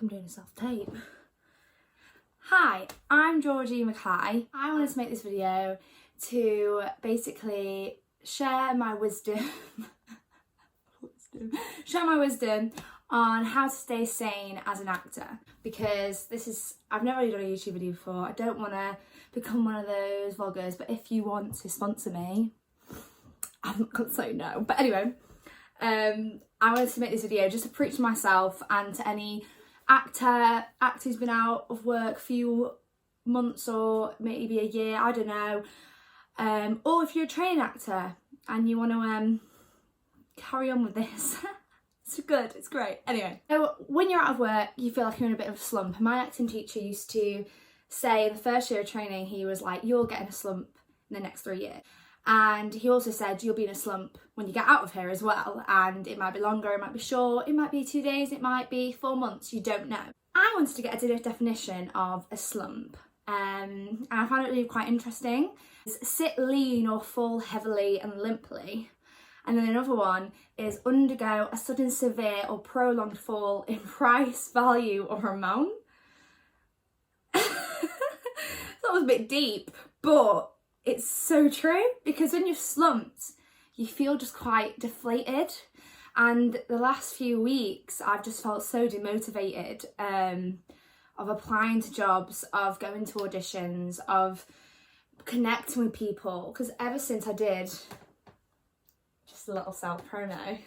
I'm doing a self-tape. Hi, I'm Georgi Mckie. I wanted to make this video to basically share my wisdom on how to stay sane as an actor, because I've never really done a YouTube video before. I don't want to become one of those vloggers, but if you want to sponsor me, I'm not going to say no. But anyway, I wanted to make this video just to preach to myself and to any actor who's been out of work a few months or maybe a year, I don't know, or if you're a training actor and you want to carry on with this. It's good, it's great. Anyway, so when you're out of work, you feel like you're in a bit of a slump. My acting teacher used to say in the first year of training, he was like, you'll get in a slump in the next 3 years. And he also said you'll be in a slump when you get out of here as well. And it might be longer, it might be short, it might be 2 days, it might be 4 months, you don't know. I wanted to get a definition of a slump. And I found it really quite interesting. It's sit lean or fall heavily and limply. And then another one is undergo a sudden severe or prolonged fall in price, value or amount. That was a bit deep, but it's so true, because when you're slumped, you feel just quite deflated. And the last few weeks, I've just felt so demotivated of applying to jobs, of going to auditions, of connecting with people. Because ever since I did, just a little self-promo,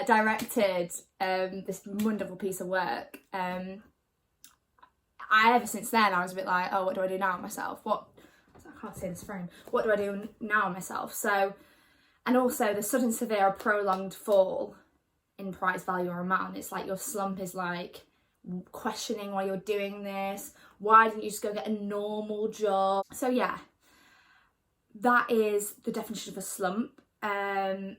directed this wonderful piece of work, ever since then, I was a bit like, oh, what do I do now with myself? I can't say this frame. What do I do now myself? So, and also the sudden, severe, or prolonged fall in price, value or amount. It's like your slump is like questioning why you're doing this. Why didn't you just go get a normal job? So yeah, that is the definition of a slump. And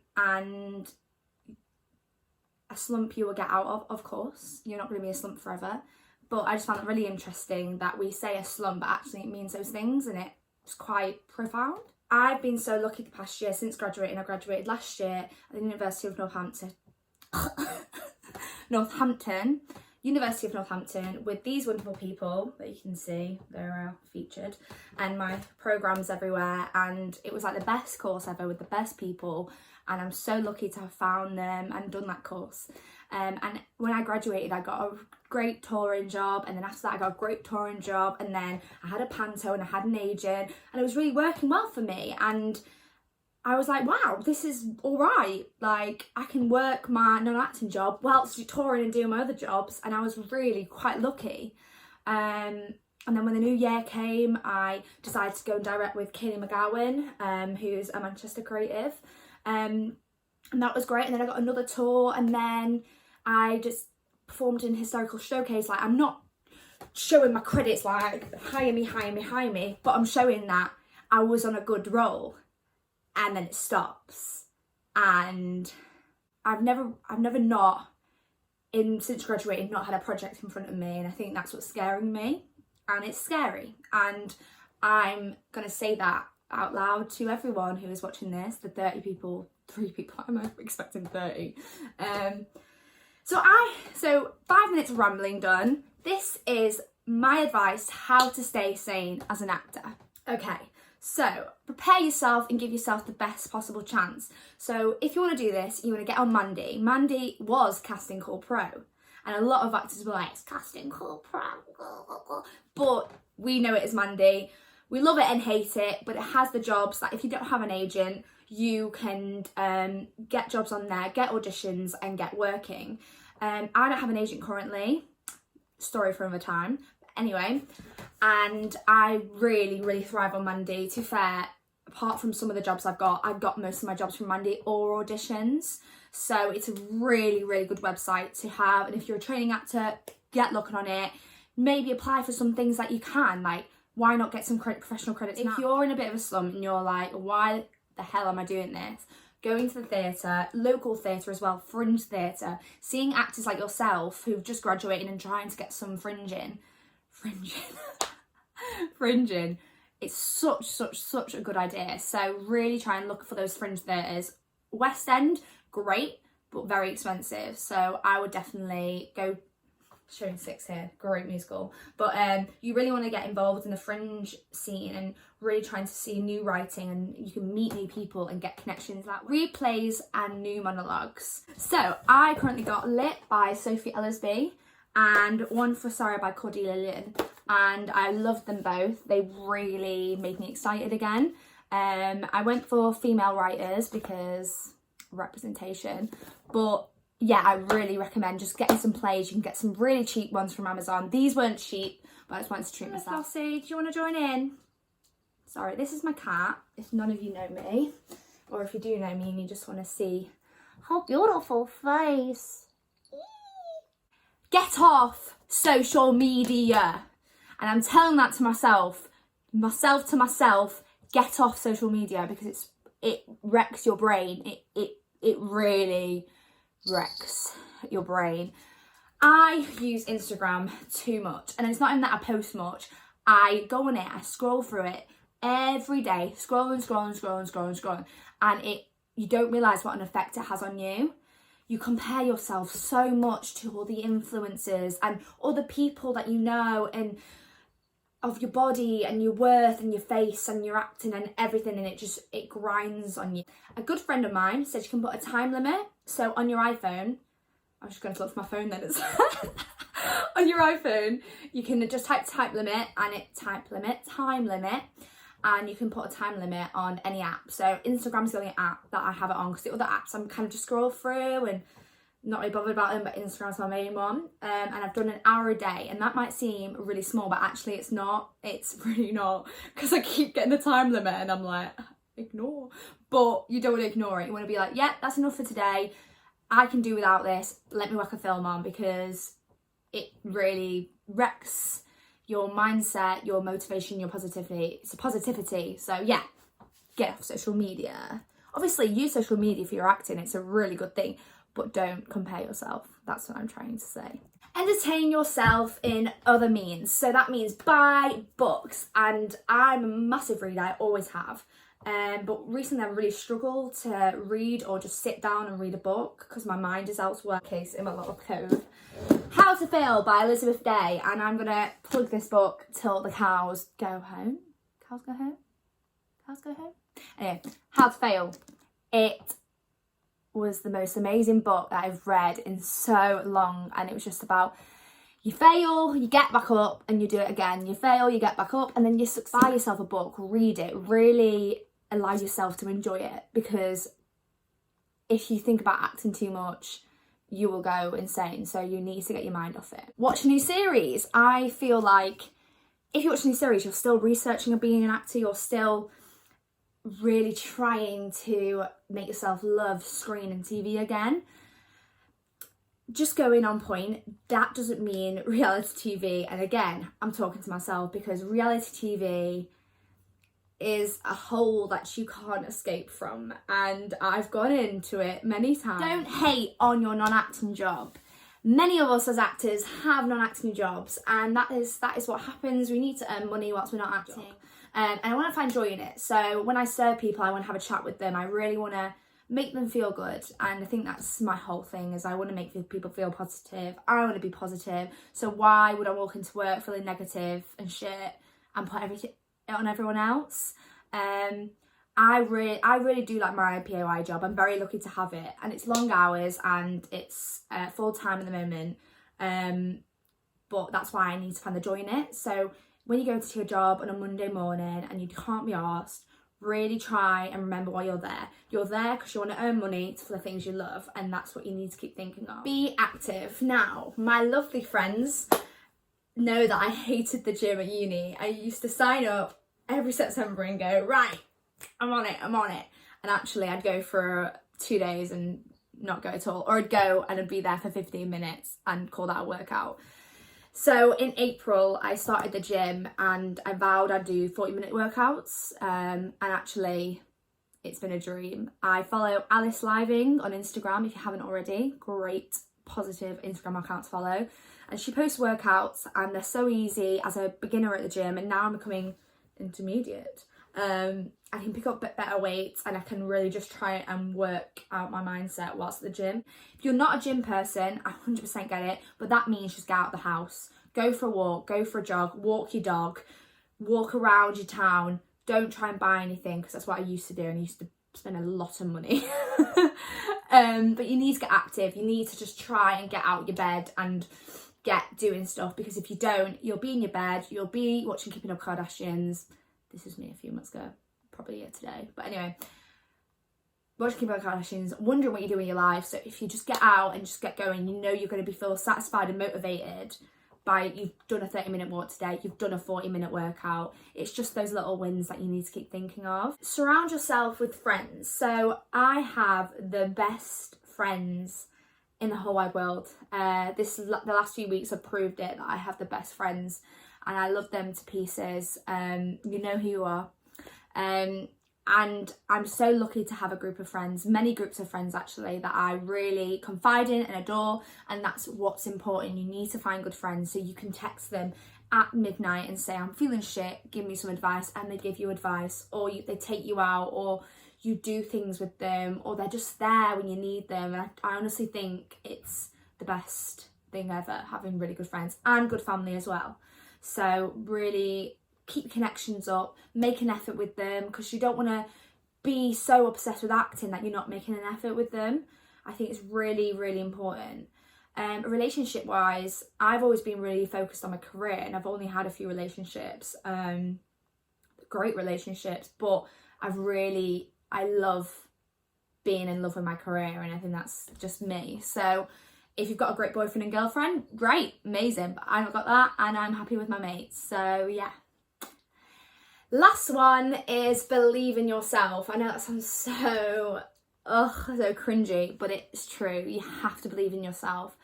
a slump you will get out of course. You're not going to be a slump forever. But I just found it really interesting that we say a slump, but actually it means those things, and it's quite profound. I've been so lucky the past year since graduating. I graduated last year at the University of Northampton, University of Northampton, with these wonderful people that you can see, they're featured, and my programmes everywhere, and it was like the best course ever with the best people, and I'm so lucky to have found them and done that course. And when I graduated, I got a great touring job, and then after that I got a great touring job, and then I had a panto and I had an agent, and it was really working well for me. And I was like, wow, this is all right. Like, I can work my non-acting job whilst touring and doing my other jobs, and I was really quite lucky. And then when the new year came, I decided to go and direct with Kaylee McGowan, who's a Manchester creative. And that was great. And then I got another tour, and then I just performed in Historical Showcase. Like, I'm not showing my credits like hire me, but I'm showing that I was on a good roll, and then it stops. And I've never since graduating not had a project in front of me, and I think that's what's scaring me, and it's scary. And I'm gonna say that out loud to everyone who is watching this, the 3 people, I'm expecting 30. So 5 minutes of rambling done. This is my advice how to stay sane as an actor. Okay, so prepare yourself and give yourself the best possible chance. So if you want to do this, you want to get on Mandy. Mandy was Casting Call Pro, and a lot of actors were like, it's Casting Call Pro, but we know it as Mandy. We love it and hate it, but it has the jobs that if you don't have an agent, you can get jobs on there, get auditions and get working. I don't have an agent currently, story for another time. But anyway, and I really, really thrive on Mandy. To be fair, apart from some of the jobs I've got most of my jobs from Mandy or auditions. So it's a really, really good website to have. And if you're a training actor, get looking on it. Maybe apply for some things that you can, like, why not get some professional credits now? If you're in a bit of a slump and you're like, why the hell am I doing this? Going to the theatre, local theatre as well, fringe theatre, seeing actors like yourself who've just graduated and trying to get some fringing, it's such a good idea. So really try and look for those fringe theatres. West End, great, but very expensive. So I would definitely go. Showing Six here, great musical. But you really want to get involved in the fringe scene and really trying to see new writing, and you can meet new people and get connections that way. Replays and new monologues. So I currently got Lit by Sophie Ellisby and One for Sarah by Cordelia Lynn, and I loved them both. They really made me excited again. I went for female writers because representation, but yeah, I really recommend just getting some plays. You can get some really cheap ones from Amazon. These weren't cheap, but I just wanted to treat myself. Flossie, do you want to join in? Sorry, this is my cat, if none of you know me. Or if you do know me and you just want to see her beautiful face. Get off social media. And I'm telling that to myself to myself, get off social media, because it wrecks your brain. It really wrecks your brain. I use Instagram too much, and it's not even that I post much. I go on it, I scroll through it every day, scrolling, and you don't realise what an effect it has on you. You compare yourself so much to all the influencers and other people that you know, and of your body and your worth and your face and your acting and everything, and it grinds on you. A good friend of mine said you can put a time limit. So on your iPhone, I'm just going to look for my phone then. On your iPhone, you can just type time limit, and you can put a time limit on any app. So Instagram's the only app that I have it on, because the other apps I'm kind of just scroll through and not really bothered about them, but Instagram's my main one. And I've done an hour a day, and that might seem really small, but actually it's not. It's really not, because I keep getting the time limit and I'm like, ignore. But you don't want to ignore it. You want to be like, yeah, that's enough for today. I can do without this. Let me whack a film on, because it really wrecks your mindset, your motivation, your positivity. It's a positivity. So yeah, get off social media. Obviously use social media for your acting. It's a really good thing, but don't compare yourself. That's what I'm trying to say. Entertain yourself in other means. So that means buy books. And I'm a massive reader, I always have. But recently I've really struggled to read or just sit down and read a book because my mind is elsewhere. Case in my little cove. How to Fail by Elizabeth Day, and I'm gonna plug this book till the cows go home. Cows go home? Cows go home? Anyway, How to Fail. It was the most amazing book that I've read in so long, and it was just about you fail, you get back up, and you do it again. You fail, you get back up, and then you succeed. Buy yourself a book, read it, really allow yourself to enjoy it, because if you think about acting too much, you will go insane. So you need to get your mind off it. Watch a new series. I feel like if you watch a new series, you're still researching and being an actor, you're still really trying to make yourself love screen and TV again. Just going on point, that doesn't mean reality TV. And again, I'm talking to myself, because reality TV is a hole that you can't escape from, and I've gone into it many times. Don't hate on your non-acting job. Many of us as actors have non-acting jobs, and that is what happens. We need to earn money whilst we're not acting, and I want to find joy in it. So when I serve people, I want to have a chat with them. I really want to make them feel good, and I think that's my whole thing, is I want to make people feel positive. I want to be positive, so why would I walk into work feeling negative and shit and put everything on everyone else? I really do like my PAY job. I'm very lucky to have it, and it's long hours and it's full-time at the moment, but that's why I need to find the joy in it. So when you go to your job on a Monday morning and you can't be arsed, really try and remember why you're there. You're there because you want to earn money for the things you love, and that's what you need to keep thinking of. Be active. Now, my lovely friends know that I hated the gym at uni. I used to sign up every September and go, right, I'm on it. And actually I'd go for 2 days and not go at all. Or I'd go and I'd be there for 15 minutes and call that a workout. So in April, I started the gym and I vowed I'd do 40-minute workouts. And actually, it's been a dream. I follow Alice Living on Instagram, if you haven't already. Great, positive Instagram account to follow. And she posts workouts and they're so easy as a beginner at the gym, and now I'm becoming intermediate. I can pick up better weights, and I can really just try and work out my mindset whilst at the gym. If you're not a gym person, I 100% get it, but that means just get out of the house. Go for a walk, go for a jog, walk your dog, walk around your town. Don't try and buy anything, because that's what I used to do, and I used to spend a lot of money. But you need to get active. You need to just try and get out of your bed and get doing stuff, because if you don't, you'll be in your bed, you'll be watching Keeping Up Kardashians. This was me a few months ago, probably today, but anyway, watching Keeping Up Kardashians, wondering what you do in your life. So if you just get out and just get going, you know you're going to be feel satisfied and motivated by, you've done a 30-minute walk today, you've done a 40-minute workout. It's just those little wins that you need to keep thinking of. Surround yourself with friends. So I have the best friends in the whole wide world. The last few weeks have proved it, that I have the best friends, and I love them to pieces. You know who you are. And I'm so lucky to have a group of friends, many groups of friends actually, that I really confide in and adore, and that's what's important. You need to find good friends, so you can text them at midnight and say, I'm feeling shit, give me some advice, and they give you advice, or they take you out, or you do things with them, or they're just there when you need them. And I honestly think it's the best thing ever, having really good friends and good family as well. So really keep connections up, make an effort with them, because you don't want to be so obsessed with acting that you're not making an effort with them. I think it's really, really important. Relationship wise, I've always been really focused on my career, and I've only had a few relationships, great relationships, but I love being in love with my career, and I think that's just me. So if you've got a great boyfriend and girlfriend, great, amazing, but I've not got that, and I'm happy with my mates. So yeah. Last one is believe in yourself. I know that sounds so cringy, but it's true. You have to believe in yourself.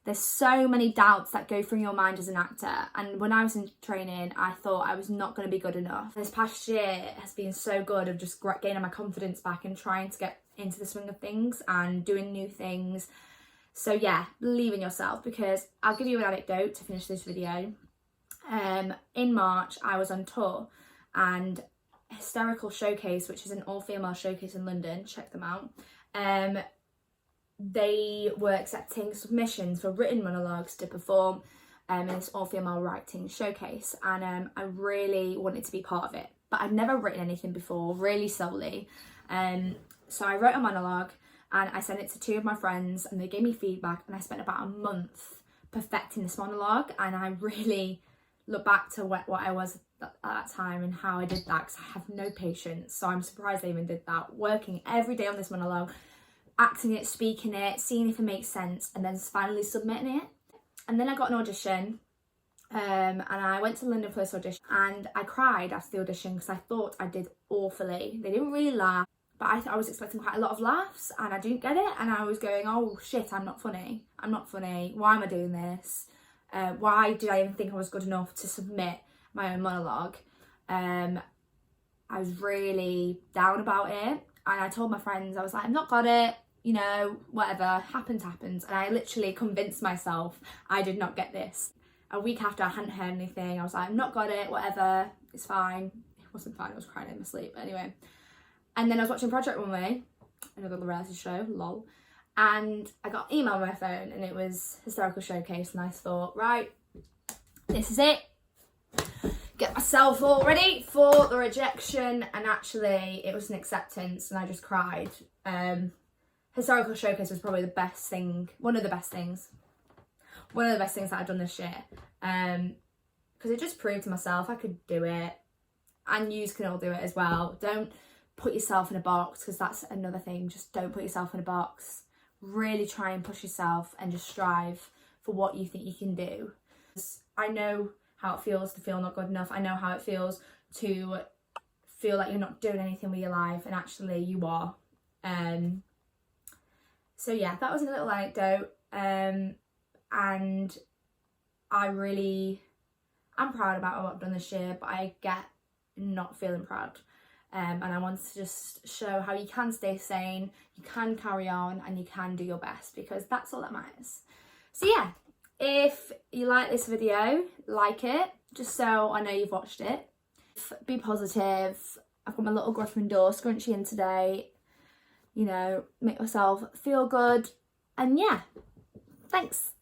There's so many doubts that go through your mind as an actor, and when I was in training, I thought I was not going to be good enough. This past year has been so good of just gaining my confidence back and trying to get into the swing of things and doing new things. So yeah, believe in yourself, because I'll give you an anecdote to finish this video. In March, I was on tour, and Hysterical Showcase, which is an all-female showcase in London, check them out. They were accepting submissions for written monologues to perform in this all-female writing showcase, and I really wanted to be part of it, but I'd never written anything before, really solely. So I wrote a monologue and I sent it to 2 of my friends, and they gave me feedback, and I spent about a month perfecting this monologue, and I really look back to what I was at that time and how I did that, because I have no patience. So I'm surprised I even did that, working every day on this monologue, acting it, speaking it, seeing if it makes sense, and then finally submitting it. And then I got an audition, and I went to London for this audition, and I cried after the audition because I thought I did awfully. They didn't really laugh, but I was expecting quite a lot of laughs, and I didn't get it, and I was going, oh shit, I'm not funny, why am I doing this? Why did I even think I was good enough to submit my own monologue? I was really down about it, and I told my friends, I was like, I've not got it, you know, whatever, happens. And I literally convinced myself I did not get this. A week after, I hadn't heard anything. I was like, I've not got it, whatever, it's fine. It wasn't fine, I was crying in my sleep, but anyway. And then I was watching Project Runway, another reality show, lol. And I got an email on my phone, and it was Hysterical Showcase, and I thought, right, this is it. Get myself all ready for the rejection, and actually it was an acceptance, and I just cried. Hysterical Showcase was probably the best thing, one of the best things that I've done this year, because it just proved to myself I could do it, and you can all do it as well. Don't put yourself in a box, because that's another thing. Just don't put yourself in a box. Really try and push yourself and just strive for what you think you can do. I know how it feels to feel not good enough. I know how it feels to feel like you're not doing anything with your life, and actually you are. So yeah, that was a little anecdote, and I'm proud about what I've done this year, but I get not feeling proud. And I want to just show how you can stay sane, you can carry on, and you can do your best, because that's all that matters. So yeah, if you like this video, like it, just so I know you've watched it. Be positive, I've got my little Gryffindor scrunchie in today, you know, make myself feel good. And yeah, thanks.